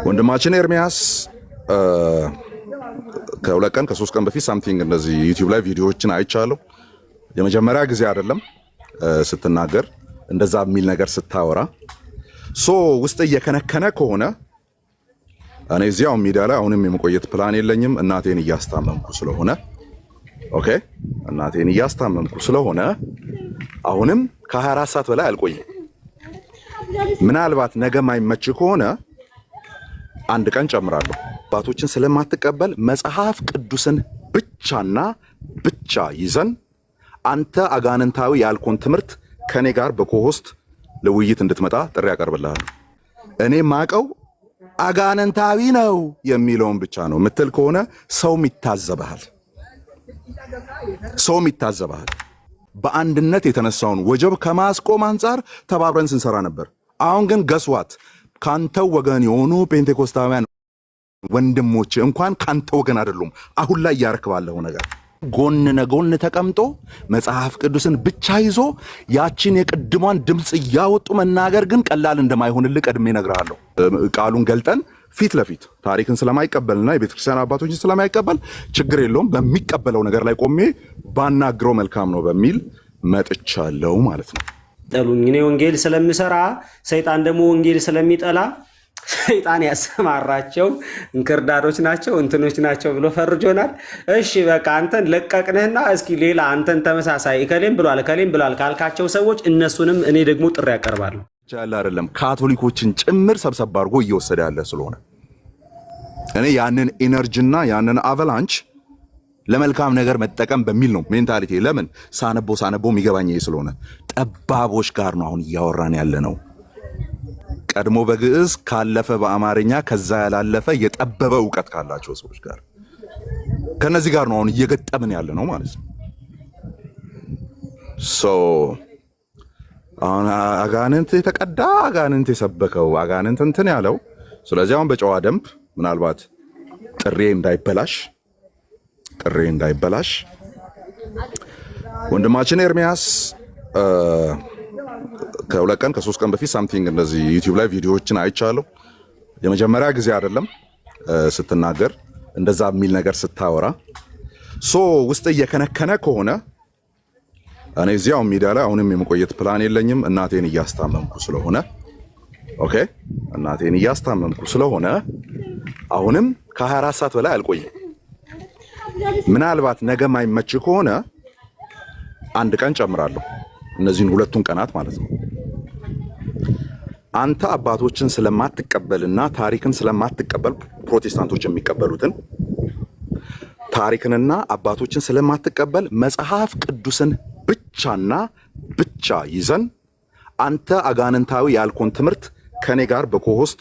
ወንድማችን ኤርሚያስ ከሁለት ቀን ከሶስት ቀን በፊት ሳምቲንግ እንደዚህ ዩቲዩብ ላይ ቪዲዮዎችን አይቻለሁ። የመጀመሪያ ጊዜ አይደለም ስትናገር እንደዛ የሚል ነገር ስታወራ ውስጥ እየከነከነ ከሆነ እኔ እዚያው ሚዲያ ላይ አሁንም የመቆየት ፕላን የለኝም። እናቴን እያስታመምኩ ስለሆነ እናቴን እያስታመምኩ ስለሆነ አሁንም ከ24 ሰዓት በላይ አልቆይም። ምናልባት ነገ ማይመች ከሆነ አንድ ቀን ጨምራለሁ። አባቶችን ስለማትቀበል መጽሐፍ ቅዱስን ብቻና ብቻ ይዘን አንተ አጋንንታዊ ያልኮን ትምህርት ከኔ ጋር በኮሆስት ለውይይት እንድትመጣ ጥሪ ያቀርብልሃለሁ። እኔ ማቀው አጋንንታዊ ነው የሚለውን ብቻ ነው ምትል ከሆነ ሰውም ይታዘባል። በአንድነት የተነሳውን ወጀብ ከማስቆም አንፃር ተባብረን ስንሰራ ነበር። አሁን ግን ገስዋት ካንተው ወገን የሆኑ ፔንቴኮስታውያን ወንድሞች እንኳን ካንተው ወገን አይደሉም። አሁን ላይ ያረክባለው ነገር ጎን ለጎን ተቀምጦ መጽሐፍ ቅዱስን ብቻ ይዞ ያቺን የቅድሟን ድምጽ ያወጡ መናገር ግን ቀላል እንደማይሆንልህ ቀድሜ እነግርሃለሁ። ቃሉን ገልጠን ፊት ለፊት ታሪክን ስለማይቀበልና የቤተክርስቲያን አባቶችን ስለማይቀበል ችግር የለውም በሚቀበለው ነገር ላይ ቆሜ ባናግረው መልካም ነው በሚል መጥቻለሁ ማለት ነው። ጠሉኝ እኔ ወንጌል ስለምሰራ ሰይጣን ደግሞ ወንጌል ስለሚጠላ ሰይጣን ያሰማራቸው እንክርዳዶች ናቸው እንትኖች ናቸው ብሎ ፈርጆናል። እሺ በቃ አንተን ለቀቅንህና እስኪ ሌላ አንተን ተመሳሳይ ከሌም ብሏል ካልካቸው ሰዎች እነሱንም እኔ ደግሞ ጥሪ ያቀርባለሁ። ቻላ አይደለም ካቶሊኮችን ጭምር ሰብሰብ አድርጎ እየወሰደ ያለ ስለሆነ እኔ ያንን ኢነርጂና ያንን አቫላንች ለመልካም ነገር መጠቀም በሚል ነው ሜንታሊቲ። ለምን ሳነቦ የሚገባኝ ስለሆነ ጠባቦች ጋር ነው አሁን እያወራን ያለ ነው። ቀድሞ በግዕዝ ካለፈ በአማርኛ ከዛ ያላለፈ የጠበበ ዕውቀት ካላቸው ሰዎች ጋር ከነዚህ ጋር ነው አሁን እየገጠምን ያለ ነው ማለት ነው። አሁን አጋንንት የተቀዳ አጋንንት የሰበከው አጋንንት እንትን ያለው ስለዚህ አሁን በጨዋ ደንብ ምናልባት ጥሬ እንዳይበላሽ ወንድማችን ኤርሚያስ ከሁለት ቀን ከሶስት ቀን በፊት ሳምቲንግ እንደዚህ ዩቲዩብ ላይ ቪዲዮዎችን አይቻለሁ። የመጀመሪያ ጊዜ አይደለም ስትናገር እንደዛ የሚል ነገር ስታወራ ውስጥ እየከነከነ ከሆነ እኔ እዚያው ሚዲያ ላይ አሁንም የመቆየት ፕላን የለኝም። እናቴን እያስታመምኩ ስለሆነ አሁንም ከ24 ሰዓት በላይ አልቆይም። ምናልባት ነገ ማይመች ከሆነ አንድ ቀን ጨምራለሁ። እነዚህን ሁለቱን ቀናት ማለት ነው። አንተ አባቶችን ስለማትቀበልና ታሪክን ስለማትቀበል ፕሮቴስታንቶች የሚቀበሉትን ታሪክንና አባቶችን ስለማትቀበል መጽሐፍ ቅዱስን ብቻና ብቻ ይዘን አንተ አጋንንታዊ ያልኮን ትምህርት ከኔ ጋር በኮሆስት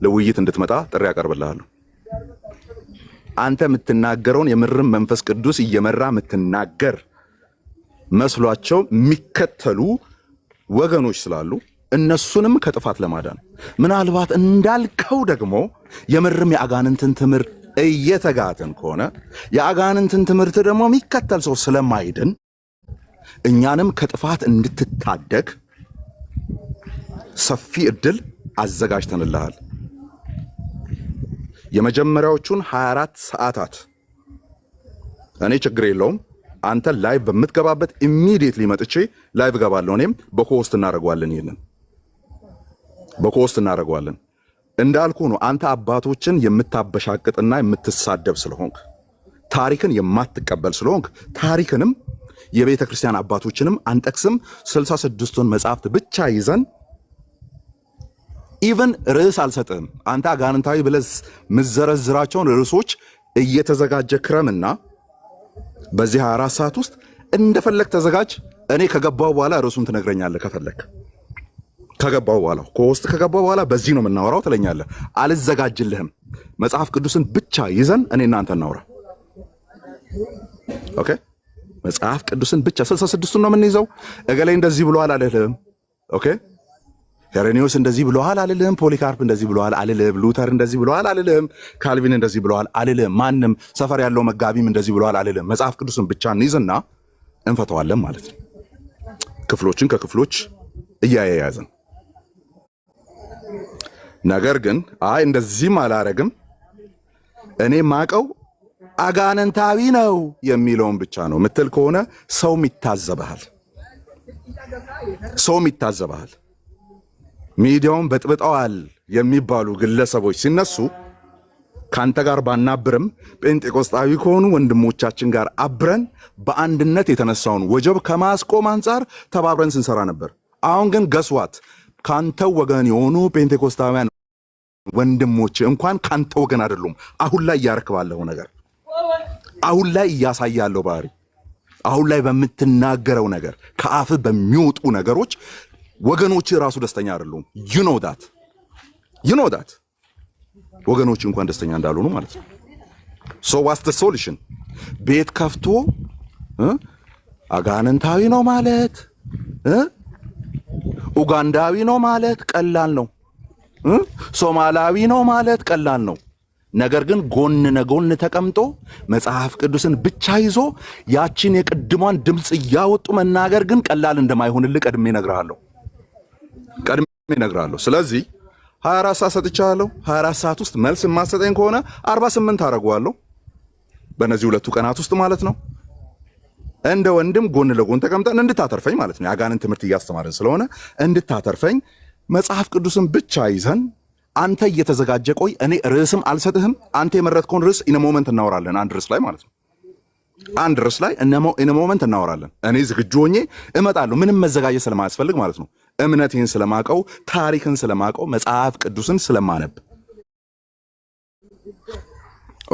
ለውይይት እንድትመጣ ጥሪ ያቀርብልሃለሁ። አንተ የምትናገረውን የምርም መንፈስ ቅዱስ እየመራ የምትናገር መስሏቸው የሚከተሉ ወገኖች ስላሉ እነሱንም ከጥፋት ለማዳን ምናልባት እንዳልከው ደግሞ የምርም የአጋንንትን ትምህርት እየተጋተን ከሆነ የአጋንንትን ትምህርት ደግሞ የሚከተል ሰው ስለማይድን እኛንም ከጥፋት እንድትታደግ ሰፊ እድል አዘጋጅተንልሃል። የመጀመሪያዎቹን 24 ሰዓታት እኔ ችግር የለውም አንተ ላይቭ በምትገባበት ኢሚዲየትሊ መጥቼ ላይቭ ገባለሁ። እኔም በኮሆስት እናደርገዋለን። እንዳልኩ ነው። አንተ አባቶችን የምታበሻቅጥና የምትሳደብ ስለሆንክ ታሪክን የማትቀበል ስለሆንክ ታሪክንም የቤተ ክርስቲያን አባቶችንም አንጠቅስም። 66ቱን መጽሐፍት ብቻ ይዘን ኢቭን ርዕስ አልሰጥህም። አንተ አጋንንታዊ ብለህ ምዘረዝራቸውን ርዕሶች እየተዘጋጀ ክረምና በዚህ 24 ሰዓት ውስጥ እንደፈለክ ተዘጋጅ። እኔ ከገባው በኋላ ርዕሱን ትነግረኛለህ። ከሆስት ከገባው በኋላ በዚህ ነው የምናወራው ትለኛለህ። አልዘጋጅልህም። መጽሐፍ ቅዱስን ብቻ ይዘን እኔ እናንተ እናውራ። ኦኬ መጽሐፍ ቅዱስን ብቻ 66ቱን ነው የምንይዘው። እገሌ እንደዚህ ብለዋል አልልህም። ኦኬ ሄሬኒዮስ እንደዚህ ብለዋል አልልህም። ፖሊካርፕ እንደዚህ ብለዋል አልልህም። ሉተር እንደዚህ ብለዋል አልልህም። ካልቪን እንደዚህ ብለዋል አልልህም። ማንም ሰፈር ያለው መጋቢም እንደዚህ ብለዋል አልልህም። መጽሐፍ ቅዱስን ብቻ እንይዝና እንፈተዋለን ማለት ነው። ክፍሎችን ከክፍሎች እያያያዝን ነገር ግን አይ እንደዚህም አላረግም እኔ ማቀው አጋንንታዊ ነው የሚለውን ብቻ ነው ምትል ከሆነ ሰውም ይታዘባል። ሚዲያውን በጥብጠዋል የሚባሉ ግለሰቦች ሲነሱ ካንተ ጋር ባናብርም ጴንጤቆስጣዊ ከሆኑ ወንድሞቻችን ጋር አብረን በአንድነት የተነሳውን ወጀብ ከማስቆም አንጻር ተባብረን ስንሰራ ነበር። አሁን ግን ገስዋት ካንተው ወገን የሆኑ ጴንጤቆስጣውያን ወንድሞች እንኳን ካንተ ወገን አይደሉም። አሁን ላይ ያረክባለው ነገር፣ አሁን ላይ ያሳያለው ባህሪ፣ አሁን ላይ በምትናገረው ነገር፣ ከአፍ በሚወጡ ነገሮች ወገኖች ራሱ ደስተኛ አይደሉም። you know that ወገኖች እንኳን ደስተኛ እንዳልሆኑ ማለት ነው። so what's the solution? ቤት ከፍቶ አጋንንታዊ ነው ማለት ኡጋንዳዊ ነው ማለት ቀላል ነው። ሶማላዊ ነው ማለት ቀላል ነው። ነገር ግን ጎን ለጎን ተቀምጦ መጽሐፍ ቅዱስን ብቻ ይዞ ያቺን የቅድሟን ድምጽ ያወጡ መናገር ግን ቀላል እንደማይሆንልህ ቀድሜ እነግርሃለሁ። ስለዚህ 24 ሰዓት ሰጥቻለሁ። 24 ሰዓት ውስጥ መልስ የማሰጠኝ ከሆነ 48 አደርገዋለሁ በእነዚህ ሁለቱ ቀናት ውስጥ ማለት ነው። እንደ ወንድም ጎን ለጎን ተቀምጠን እንድታተርፈኝ ማለት ነው። የአጋንንት ትምህርት እያስተማርን ስለሆነ እንድታተርፈኝ መጽሐፍ ቅዱስን ብቻ ይዘን አንተ እየተዘጋጀ ቆይ። እኔ ርዕስም አልሰጥህም። አንተ የመረጥከውን ርዕስ ኢን ሞመንት እናወራለን። አንድ ርዕስ ላይ ማለት ነው። አንድ ርዕስ ላይ ኢን ሞመንት እናወራለን። እኔ ዝግጁ ሆኜ እመጣለሁ። ምንም መዘጋጀት ስለማያስፈልግ ማለት ነው። እምነቴን ስለማቀው፣ ታሪክን ስለማቀው፣ መጽሐፍ ቅዱስን ስለማነብ።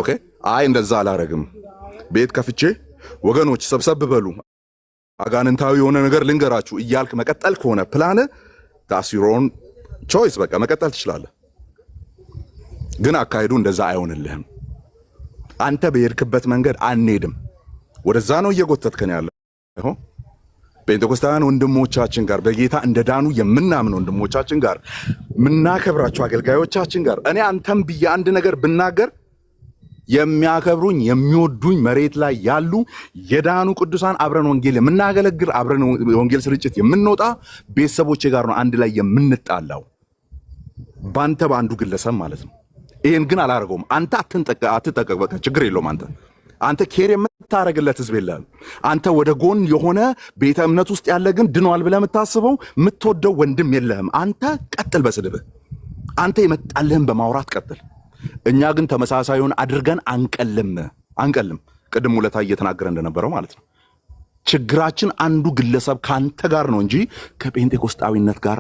ኦኬ። አይ እንደዛ አላረግም። ቤት ከፍቼ ወገኖች ሰብሰብ በሉ አጋንንታዊ የሆነ ነገር ልንገራችሁ እያልክ መቀጠል ከሆነ ፕላን ታሲሮን ቾይስ በቃ መቀጠል ትችላለህ። ግን አካሄዱ እንደዛ አይሆንልህም። አንተ በየርክበት መንገድ አንሄድም። ወደዛ ነው እየጎተትከን ያለው። ጴንጤቆስጣውያን ወንድሞቻችን ጋር በጌታ እንደዳኑ የምናምን ወንድሞቻችን ጋር ምናከብራቸው አገልጋዮቻችን ጋር እኔ አንተም ብዬ አንድ ነገር ብናገር የሚያከብሩኝ የሚወዱኝ መሬት ላይ ያሉ የዳኑ ቅዱሳን አብረን ወንጌል የምናገለግል አብረን ወንጌል ስርጭት የምንወጣ ቤተሰቦቼ ጋር ነው አንድ ላይ የምንጣላው ባንተ ባንዱ ግለሰብ ማለት ነው። ይሄን ግን አላረገውም። አንተ አትጠቀቅ በቃ ችግር የለውም። አንተ ኬር የምታረግለት ህዝብ የለም። አንተ ወደ ጎን የሆነ ቤተ እምነት ውስጥ ያለ ግን ድኗል ብለህ የምታስበው የምትወደው ወንድም የለህም። አንተ ቀጥል በስድብህ። አንተ የመጣልህን በማውራት ቀጥል። እኛ ግን ተመሳሳዩን አድርገን አንቀልም። ቅድም ሙለታ እየተናገረ እንደነበረው ማለት ነው። ችግራችን አንዱ ግለሰብ ካንተ ጋር ነው እንጂ ከጴንጤቆስጣዊነት ጋር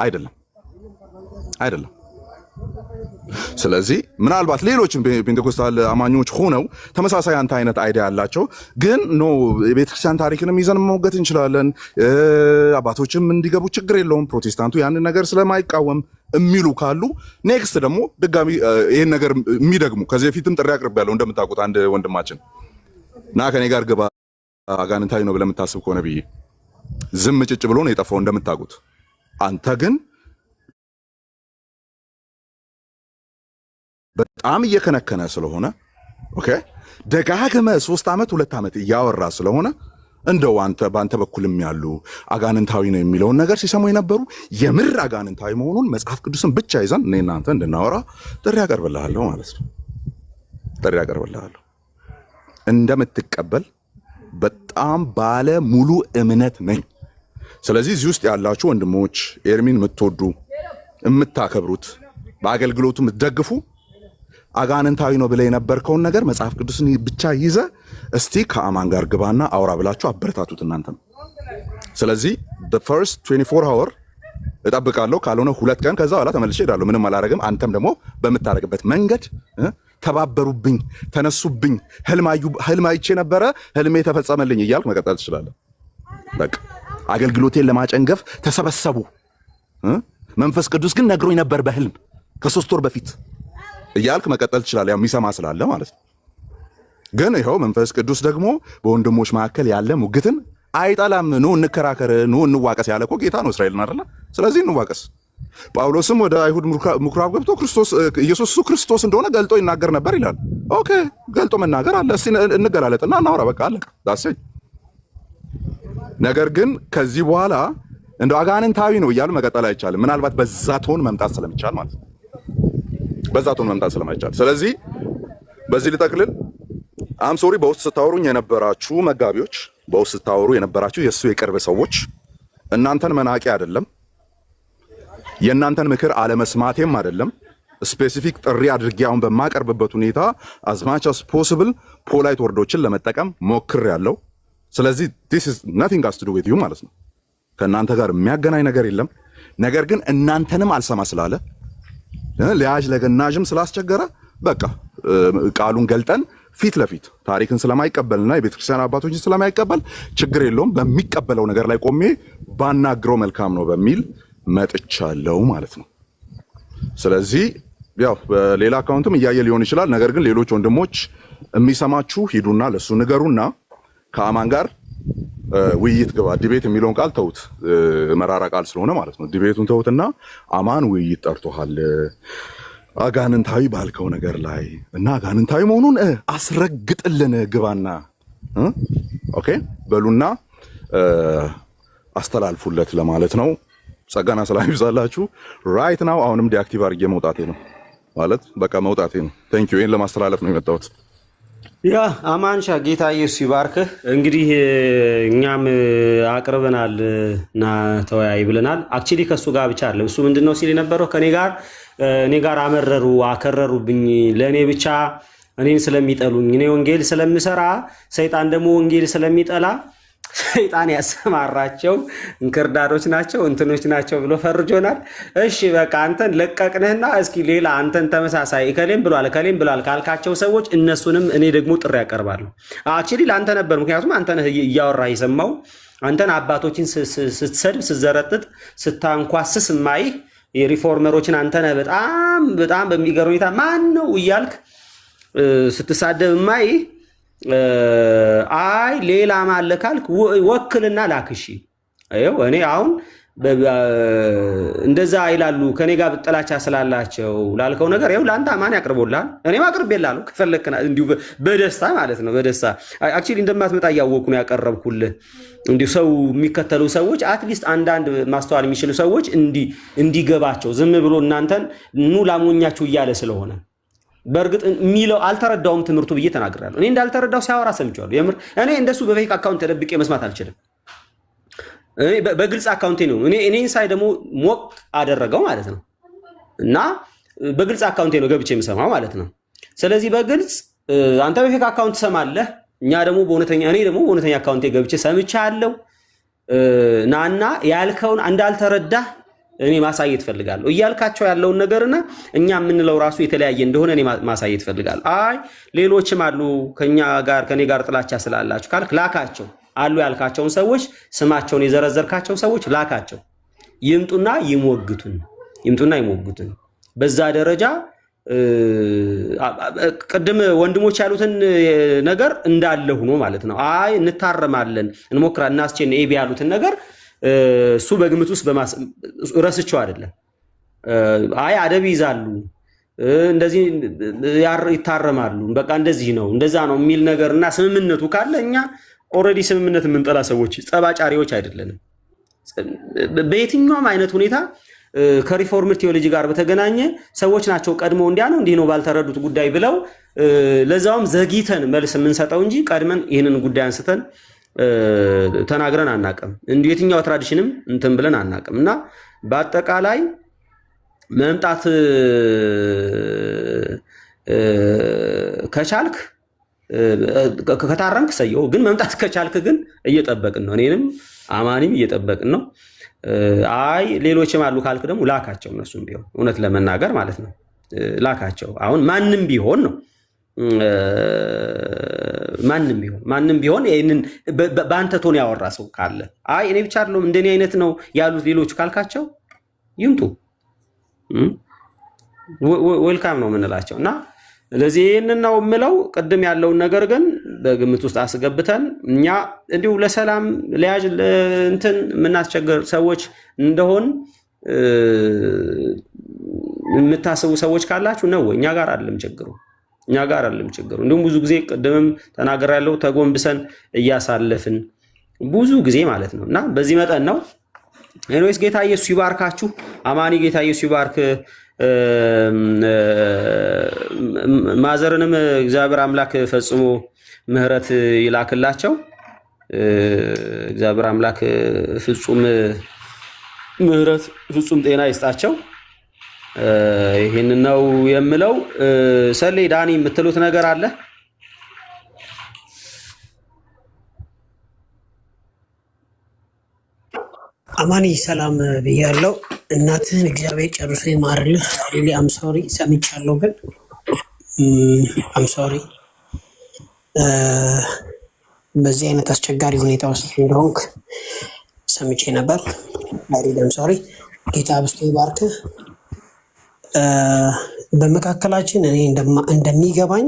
አይደለም። ስለዚህ ምናልባት ሌሎችም ፔንቴኮስታል አማኞች ሆነው ተመሳሳይ አንተ አይነት አይዲያ ያላቸው ግን የቤተክርስቲያን ታሪክንም ይዘን መሞገት እንችላለን፣ አባቶችም እንዲገቡ ችግር የለውም፣ ፕሮቴስታንቱ ያንን ነገር ስለማይቃወም የሚሉ ካሉ ኔክስት ደግሞ ድጋሚ ይሄን ነገር የሚደግሙ ከዚህ በፊትም ጥሪ አቅርቤያለሁ። እንደምታውቁት አንድ ወንድማችን ና ከኔ ጋር ግባ አጋንንታዊ ነው ብለህ የምታስብ ከሆነ ብዬ ዝም ጭጭ ብሎ ነው የጠፋው እንደምታውቁት። አንተ ግን በጣም እየከነከነ ስለሆነ ኦኬ ደጋግመ 3 ዓመት 2 ዓመት እያወራ ስለሆነ እንደው አንተ ባንተ በኩልም ያሉ አጋንንታዊ ነው የሚለውን ነገር ሲሰሙ የነበሩ የምር አጋንንታዊ መሆኑን መጽሐፍ ቅዱስን ብቻ ይዘን እኔና አንተ እንድናወራ ጥሪ ያቀርብልሃለሁ ማለት ነው። ጥሪ ያቀርብልሃለሁ እንደምትቀበል በጣም ባለ ሙሉ እምነት ነኝ። ስለዚህ እዚህ ውስጥ ያላችሁ ወንድሞች ኤርሚን የምትወዱ የምታከብሩት በአገልግሎቱ የምትደግፉ አጋንንታዊ ነው ብለህ የነበርከውን ነገር መጽሐፍ ቅዱስን ብቻ ይዘ እስቲ ከአማን ጋር ግባና አውራ ብላችሁ አበረታቱት እናንተም። ስለዚህ the first 24 hour እጠብቃለሁ፣ ካልሆነ 2 ቀን ከዛ በኋላ ተመልሼ እሄዳለሁ። ምንም አላረግም። አንተም ደግሞ በምታረግበት መንገድ ተባበሩብኝ፣ ተነሱብኝ፣ ህልም አይቼ ነበረ ህልሜ ተፈጸመልኝ እያልክ መቀጠል ትችላለህ። በቃ አገልግሎቴን ለማጨንገፍ ተሰበሰቡ። መንፈስ ቅዱስ ግን ነግሮኝ ነበር በህልም ከ3 ወር በፊት እያልክ መቀጠል ትችላለህ። ያው የሚሰማ ስላለ ማለት ነው። ግን ይኸው መንፈስ ቅዱስ ደግሞ በወንድሞች መካከል ያለ ሙግትን አይጠላም። ኑ እንከራከር፣ ኑ እንዋቀስ ያለ እኮ ጌታ ነው እስራኤልን አይደለ? ስለዚህ እንዋቀስ። ጳውሎስም ወደ አይሁድ ምኩራብ ገብቶ ኢየሱስ ክርስቶስ እንደሆነ ገልጦ ይናገር ነበር ይላል። ኦኬ ገልጦ መናገር አለ። እስቲ እንገላለጥና እናውራ። በቃ አለቀ። ዳሰኝ። ነገር ግን ከዚህ በኋላ እንደው አጋንንታዊ ነው እያሉ መቀጠል አይቻልም። ምናልባት በዛ ቶን መምጣት ስለሚቻል ማለት ነው። በዛ ቶን መምጣት ስለማይቻል፣ ስለዚህ በዚህ ልጠቅልል። አም ሶሪ በውስጥ ስታወሩኝ የነበራችሁ መጋቢዎች፣ በውስጥ ስታወሩ የነበራችሁ የእሱ የቅርብ ሰዎች እናንተን መናቂ አይደለም፣ የእናንተን ምክር አለመስማቴም አይደለም። ስፔሲፊክ ጥሪ አድርጌ አሁን በማቀርብበት ሁኔታ as much as possible ፖላይት ወርዶችን ለመጠቀም ሞክሬያለሁ። ስለዚህ this is nothing has to do with you ማለት ነው። ከእናንተ ጋር የሚያገናኝ ነገር የለም። ነገር ግን እናንተንም አልሰማ ስላለ ለያዥ ለገናዥም ስላስቸገረ በቃ ቃሉን ገልጠን ፊት ለፊት ታሪክን ስለማይቀበልና የቤተክርስቲያን አባቶችን ስለማይቀበል ችግር የለውም በሚቀበለው ነገር ላይ ቆሜ ባናግረው መልካም ነው በሚል መጥቻለሁ ማለት ነው። ስለዚህ ያው በሌላ አካውንትም እያየ ሊሆን ይችላል። ነገር ግን ሌሎች ወንድሞች የሚሰማችሁ ሂዱና ለሱ ንገሩና ከአማን ጋር ውይይት ግባ። ዲቤት የሚለውን ቃል ተውት፣ መራራ ቃል ስለሆነ ማለት ነው። ዲቤቱን ተውትና አማን ውይይት ጠርቶሃል አጋንንታዊ ባልከው ነገር ላይ እና አጋንንታዊ መሆኑን አስረግጥልን ግባና ኦኬ በሉና አስተላልፉለት ለማለት ነው። ጸጋና ሰላም ይብዛላችሁ። ራይት ናው አሁንም ዲአክቲቭ አድርጌ መውጣቴ ነው ማለት በቃ መውጣቴ ነው። ቴንክ ዩ። ይሄን ለማስተላለፍ ነው የመጣሁት። ያ አማንሻ ጌታ ኢየሱስ ይባርክህ። እንግዲህ እኛም አቅርበናል እና ተወያይ ብለናል። አክቹሊ ከሱ ጋር ብቻ አለ እሱ ምንድነው ሲል የነበረው እኔ ጋር አመረሩ አከረሩብኝ፣ ለእኔ ብቻ እኔን ስለሚጠሉኝ፣ እኔ ወንጌል ስለምሰራ ሰይጣን ደግሞ ወንጌል ስለሚጠላ ሰይጣን ያሰማራቸው እንክርዳዶች ናቸው እንትኖች ናቸው ብሎ ፈርጆናል። እሺ በቃ አንተን ለቀቅንህና እስኪ ሌላ አንተን ተመሳሳይ ከሌም ብሏል ካልካቸው ሰዎች እነሱንም እኔ ደግሞ ጥሪ ያቀርባለሁ። አክቹሊ ለአንተ ነበር፣ ምክንያቱም አንተ ነህ እያወራ የሰማው። አንተን አባቶችን ስትሰድብ ስትዘረጥጥ ስታንኳስስ ማይህ የሪፎርመሮችን አንተ ነህ በጣም በጣም በሚገርም ሁኔታ ማን ነው እያልክ ስትሳደብ ማይህ አይ ሌላ ማለካልክ ወክልና ላክሺ። አይው እኔ አሁን እንደዛ ይላሉ ከኔ ጋር ጥላቻ ስላላቸው ላልከው ነገር ይው ላንተ አማን ያቀርቦልሃል፣ እኔም አቅርቤልሃለሁ። ከፈለክና እንዲሁ በደስታ ማለት ነው በደስታ አክቹሊ እንደማትመጣ ያወኩ ነው ያቀረብኩልህ። እንዲሁ ሰው የሚከተሉ ሰዎች አትሊስት አንዳንድ ማስተዋል የሚችሉ ሰዎች እንዲገባቸው ዝም ብሎ እናንተን ኑ ላሞኛችሁ እያለ ስለሆነ በእርግጥ የሚለው አልተረዳውም ትምህርቱ ብዬ ተናግራለሁ። እኔ እንዳልተረዳው ሲያወራ ሰምቻለሁ። የምር እኔ እንደሱ በፌክ አካውንት ተደብቄ መስማት አልችልም። እኔ በግልጽ አካውንቴ ነው እኔን ሳይ ደግሞ ሞቅ አደረገው ማለት ነው። እና በግልጽ አካውንቴ ነው ገብቼ የምሰማው ማለት ነው። ስለዚህ በግልጽ አንተ በፌክ አካውንት ሰማለህ፣ እኔ ደግሞ በእውነተኛ አካውንቴ ገብቼ ሰምቻለሁ። ናና ያልከውን እንዳልተረዳህ እኔ ማሳየት ፈልጋለሁ እያልካቸው ያለውን ነገርና እኛ የምንለው ራሱ የተለያየ እንደሆነ እኔ ማሳየት ፈልጋለሁ። አይ ሌሎችም አሉ ከኔ ጋር ጥላቻ ስላላችሁ ካልክ ላካቸው። አሉ ያልካቸውን ሰዎች ስማቸውን የዘረዘርካቸው ሰዎች ላካቸው፣ ይምጡና ይሞግቱን። በዛ ደረጃ ቅድም ወንድሞች ያሉትን ነገር እንዳለ ሆኖ ማለት ነው። አይ እንታረማለን እንሞክራለን እናስቼን ኤቢ ያሉትን ነገር እሱ በግምት ውስጥ ረስቸው አይደለም። አይ አደብ ይዛሉ እንደዚህ ይታረማሉ በቃ እንደዚህ ነው እንደዛ ነው የሚል ነገርና ስምምነቱ ካለ እኛ ኦልሬዲ ስምምነት የምንጠላ ሰዎች ጸባጫሪዎች አይደለንም። በየትኛውም አይነት ሁኔታ ከሪፎርምድ ቴዎሎጂ ጋር በተገናኘ ሰዎች ናቸው ቀድሞ እንዲህ ነው ባልተረዱት ጉዳይ ብለው ለዛውም ዘግይተን መልስ የምንሰጠው እንጂ ቀድመን ይህንን ጉዳይ አንስተን ተናግረን አናቅም። እንዲሁ የትኛው ትራዲሽንም እንትን ብለን አናቅም። እና በአጠቃላይ መምጣት ከቻልክ ከታረምክ ሰየው፣ ግን መምጣት ከቻልክ ግን እየጠበቅን ነው። እኔንም አማኒም እየጠበቅን ነው። አይ ሌሎችም አሉ ካልክ ደግሞ ላካቸው። እነሱም ቢሆን እውነት ለመናገር ማለት ነው ላካቸው። አሁን ማንም ቢሆን ነው ማንም ቢሆን ይሄንን በአንተ ቶን ያወራ ሰው ካለ አይ እኔ ብቻ አይደለም እንደኔ አይነት ነው ያሉት ሌሎች ካልካቸው ይምጡ፣ ዌልካም ነው የምንላቸው። እና ለዚህ ይሄንን ነው የምለው። ቅድም ያለውን ነገር ግን በግምት ውስጥ አስገብተን እኛ እንዲሁ ለሰላም ለያጅ እንትን የምናስቸግር ሰዎች እንደሆን የምታስቡ ሰዎች ካላችሁ ነው እኛ ጋር አይደለም ችግሩ። እንዲሁም ብዙ ጊዜ ቅድምም ተናግሬያለሁ ተጎንብሰን እያሳለፍን ብዙ ጊዜ ማለት ነው። እና በዚህ መጠን ነው ኤኒዌይስ ጌታ ኢየሱስ ይባርካችሁ። አማኒ ጌታ ኢየሱስ ይባርክ። ማዘርንም እግዚአብሔር አምላክ ፈጽሞ ምህረት ይላክላቸው። እግዚአብሔር አምላክ ፍጹም ምህረት ፍጹም ጤና ይስጣቸው። ይሄንን ነው የምለው። ሰሌ ዳኒ የምትሉት ነገር አለ? አማኒ ሰላም ብያለሁ። እናትህን እግዚአብሔር ጨርሶ ይማርልህ። ሪሊ አም ሶሪ ሰምቻለሁ፣ ግን አም ሶሪ በዚህ አይነት አስቸጋሪ ሁኔታ ውስጥ እንደሆንክ ሰምቼ ነበር። ሪሊ አም ሶሪ። ጌታ አብስቶ ይባርክህ። በመካከላችን እኔ እንደሚገባኝ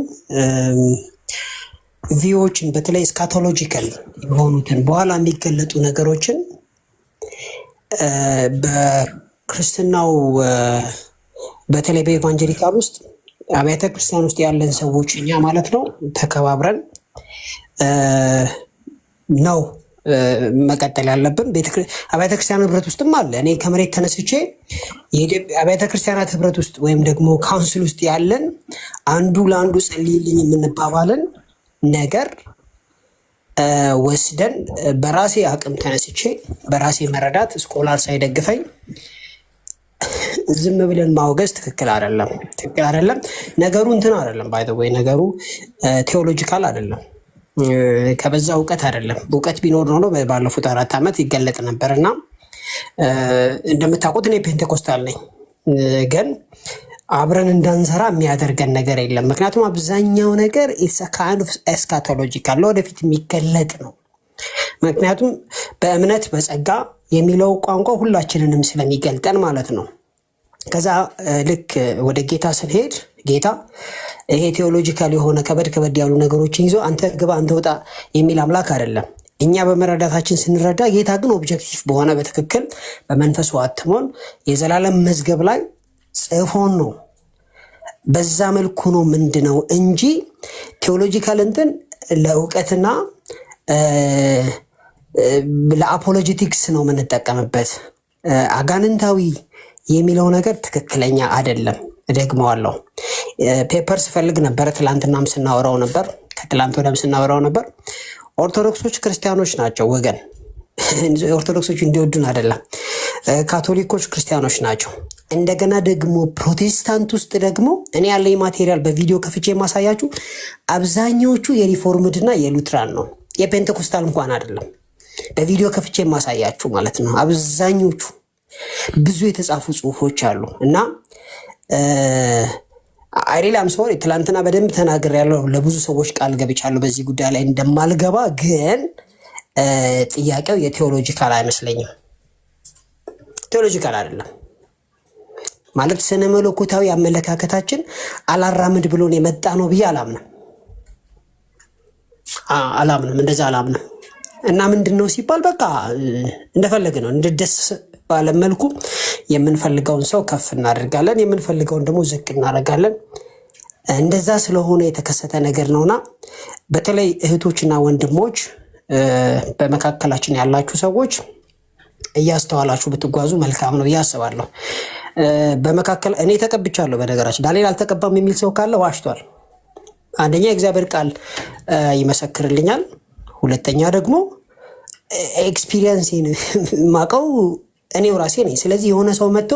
ቪዎችን በተለይ ስካቶሎጂካል የሆኑትን በኋላ የሚገለጡ ነገሮችን በክርስትናው በተለይ በኤቫንጀሊካል ውስጥ አብያተ ክርስቲያን ውስጥ ያለን ሰዎች እኛ ማለት ነው ተከባብረን ነው መቀጠል ያለብን። አብያተ ክርስቲያን ህብረት ውስጥም አለ። እኔ ከመሬት ተነስቼ የኢትዮጵያ አብያተ ክርስቲያናት ህብረት ውስጥ ወይም ደግሞ ካውንስል ውስጥ ያለን አንዱ ለአንዱ ጸልይልኝ የምንባባልን ነገር ወስደን በራሴ አቅም ተነስቼ በራሴ መረዳት ስኮላር ሳይደግፈኝ ዝም ብለን ማውገዝ ትክክል አይደለም። ትክክል አይደለም። ነገሩ እንትን አይደለም። ባይ ዘ ወይ ነገሩ ቴዎሎጂካል አይደለም። ከበዛ እውቀት አይደለም። እውቀት ቢኖር ነው ባለፉት 4 ዓመት ይገለጥ ነበርና እንደምታውቁት እኔ ፔንቴኮስታል ነኝ፣ ግን አብረን እንዳንሰራ የሚያደርገን ነገር የለም። ምክንያቱም አብዛኛው ነገር ኢትስ ካይንድ ኦፍ ኤስካቶሎጂካል ወደፊት የሚገለጥ ነው። ምክንያቱም በእምነት በጸጋ የሚለው ቋንቋ ሁላችንንም ስለሚገልጠን ማለት ነው። ከዛ ልክ ወደ ጌታ ስንሄድ ጌታ ይሄ ቴዎሎጂካል የሆነ ከበድ ያሉ ነገሮችን ይዞ አንተ ግባ አንተ ወጣ የሚል አምላክ አይደለም። እኛ በመረዳታችን ስንረዳ፣ ጌታ ግን ኦብጀክቲቭ በሆነ በትክክል በመንፈሱ አትሞን የዘላለም መዝገብ ላይ ጽፎን ነው። በዛ መልኩ ነው ምንድነው እንጂ ቴዎሎጂካል እንትን ለእውቀትና ለአፖሎጂቲክስ ነው የምንጠቀምበት። አጋንንታዊ የሚለው ነገር ትክክለኛ አይደለም። እደግመዋለሁ። ፔፐር ስፈልግ ነበረ፣ ትላንትናም ስናወራው ነበር፣ ከትላንት ወዲያም ስናወራው ነበር። ኦርቶዶክሶች ክርስቲያኖች ናቸው ወገን። ኦርቶዶክሶች እንዲወዱን አይደለም። ካቶሊኮች ክርስቲያኖች ናቸው። እንደገና ደግሞ ፕሮቴስታንት ውስጥ ደግሞ እኔ ያለኝ ማቴሪያል በቪዲዮ ከፍቼ የማሳያችሁ አብዛኞቹ የሪፎርምድ እና የሉትራን ነው። የፔንቴኮስታል እንኳን አይደለም። በቪዲዮ ከፍቼ የማሳያችሁ ማለት ነው። አብዛኞቹ ብዙ የተጻፉ ጽሁፎች አሉ እና አይሪላም ሶሪ ትላንትና በደንብ ተናግሬያለሁ። ለብዙ ሰዎች ቃል ገብቻለሁ በዚህ ጉዳይ ላይ እንደማልገባ። ግን ጥያቄው የቴዎሎጂካል አይመስለኝም። ቴዎሎጂካል አይደለም ማለት ስነ መለኮታዊ አመለካከታችን አላራምድ ብሎን የመጣ ነው ብዬ አላምንም። እንደዛ አላምንም። እና ምንድነው ሲባል በቃ እንደፈለገ ነው እንደደስ ባለመልኩ የምንፈልገውን ሰው ከፍ እናደርጋለን፣ የምንፈልገውን ደግሞ ዝቅ እናደርጋለን። እንደዛ ስለሆነ የተከሰተ ነገር ነውና በተለይ እህቶችና ወንድሞች በመካከላችን ያላችሁ ሰዎች እያስተዋላችሁ ብትጓዙ መልካም ነው ብዬ አስባለሁ። በመካከል እኔ ተቀብቻለሁ። በነገራችን ዳንኤል አልተቀባም የሚል ሰው ካለ ዋሽቷል። አንደኛ የእግዚአብሔር ቃል ይመሰክርልኛል፣ ሁለተኛ ደግሞ ኤክስፒሪየንስን ማቀው እኔው ራሴ ነኝ። ስለዚህ የሆነ ሰው መጥቶ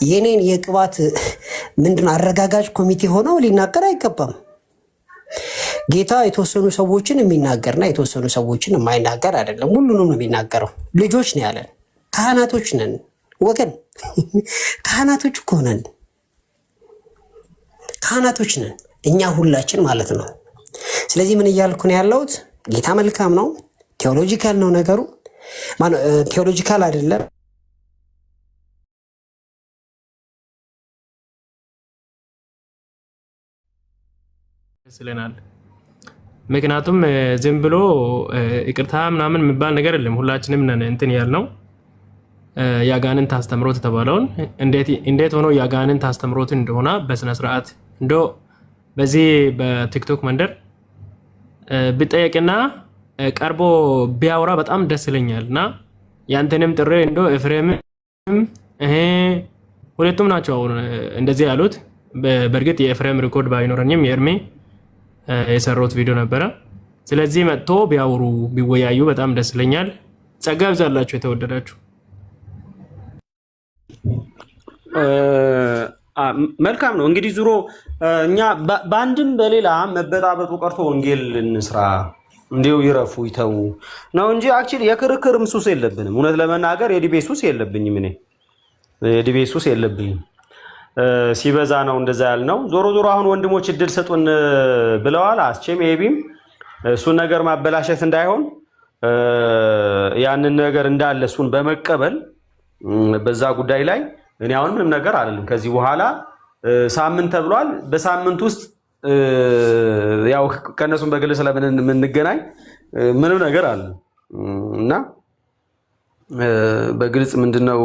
የኔን የቅባት ምንድን አረጋጋጭ ኮሚቴ ሆነው ሊናገር አይገባም። ጌታ የተወሰኑ ሰዎችን የሚናገርና የተወሰኑ ሰዎችን የማይናገር አይደለም፣ ሁሉንም ነው የሚናገረው። ልጆች ነው ያለን፣ ካህናቶች ነን ወገን። ካህናቶች እኮ ነን፣ ካህናቶች ነን እኛ ሁላችን ማለት ነው። ስለዚህ ምን እያልኩ ነው ያለሁት? ጌታ መልካም ነው። ቴዎሎጂካል ነው ነገሩ፣ ቴዎሎጂካል አይደለም። ስለናል ምክንያቱም ዝም ብሎ ይቅርታ ምናምን የሚባል ነገር የለም። ሁላችንም ነን እንትን ያልነው ያጋንንት አስተምሮት ተባለውን እንዴት ሆኖ ያጋንንት አስተምሮት እንደሆነ በስነ ስርዓት እንዶ በዚህ በቲክቶክ መንደር ቢጠየቅና ቀርቦ ቢያወራ በጣም ደስ ይለኛልና ያንተንም ጥሪ እንዶ ኤፍሬምም ሁለቱም ናቸው አሁን እንደዚህ ያሉት። በእርግጥ የኤፍሬም ሪኮርድ ባይኖረኝም የእርሜ የሰሩት ቪዲዮ ነበረ። ስለዚህ መጥቶ ቢያወሩ ቢወያዩ በጣም ደስ ይለኛል። ጸጋ ይብዛላችሁ የተወደዳችሁ። መልካም ነው እንግዲህ ዙሮ እኛ በአንድም በሌላ መበጣበጡ ቀርቶ ወንጌል እንስራ እንዲሁ ይረፉ ይተው ነው እንጂ አክቹሊ የክርክርም ሱስ የለብንም። እውነት ለመናገር የዲቤት ሱስ የለብኝም። እኔ የዲቤት ሱስ የለብኝም። ሲበዛ ነው እንደዛ ያልነው። ዞሮ ዞሮ አሁን ወንድሞች እድል ሰጡን ብለዋል። አስቼም ኤቢም እሱን ነገር ማበላሸት እንዳይሆን ያንን ነገር እንዳለ እሱን በመቀበል በዛ ጉዳይ ላይ እኔ አሁን ምንም ነገር አይደለም። ከዚህ በኋላ ሳምንት ተብሏል። በሳምንት ውስጥ ያው ከነሱም በግል ስለምን የምንገናኝ ምንም ነገር አለ እና በግልጽ ምንድነው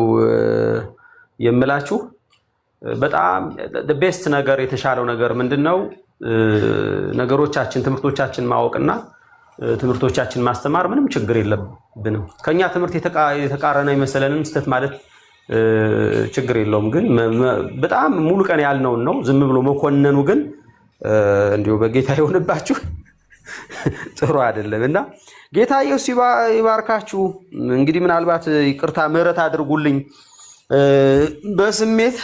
የምላችሁ በጣም ቤስት ነገር የተሻለው ነገር ምንድነው ነገሮቻችን ትምህርቶቻችን ማወቅና ትምህርቶቻችን ማስተማር ምንም ችግር የለብንም። ከኛ ትምህርት የተቃረነ የመሰለንም ስተት ማለት ችግር የለውም። ግን በጣም ሙሉ ቀን ያልነውን ነው ዝም ብሎ መኮነኑ ግን እንዲሁ በጌታ ይሆንባችሁ ጥሩ አይደለም እና ጌታ ኢየሱስ ይባርካችሁ። እንግዲህ ምናልባት ይቅርታ ምህረት አድርጉልኝ በስሜት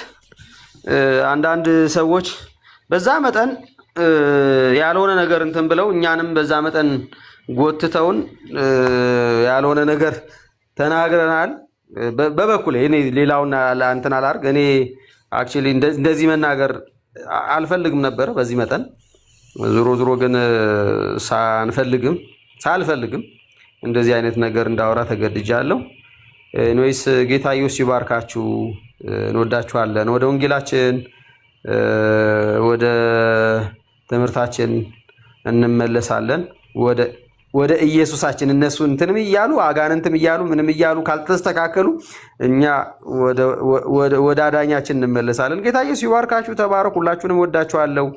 አንዳንድ ሰዎች በዛ መጠን ያልሆነ ነገር እንትን ብለው እኛንም በዛ መጠን ጎትተውን ያልሆነ ነገር ተናግረናል። በበኩሌ እኔ ሌላውን እንትን አላርግ እኔ አክቹሊ እንደዚህ መናገር አልፈልግም ነበር በዚህ መጠን። ዞሮ ግን ሳልፈልግም እንደዚህ አይነት ነገር እንዳወራ ተገድጃለሁ። ኖይስ ጌታ ኢየሱስ ይባርካችሁ። እንወዳችኋለን። ወደ ወንጌላችን ወደ ትምህርታችን እንመለሳለን። ወደ ኢየሱሳችን እነሱ እንትንም እያሉ አጋንንትም እያሉ ምንም እያሉ ካልተስተካከሉ እኛ ወደ አዳኛችን እንመለሳለን። ጌታ ኢየሱስ ይባርካችሁ። ተባረኩ። ሁላችሁንም ወዳችኋለሁ።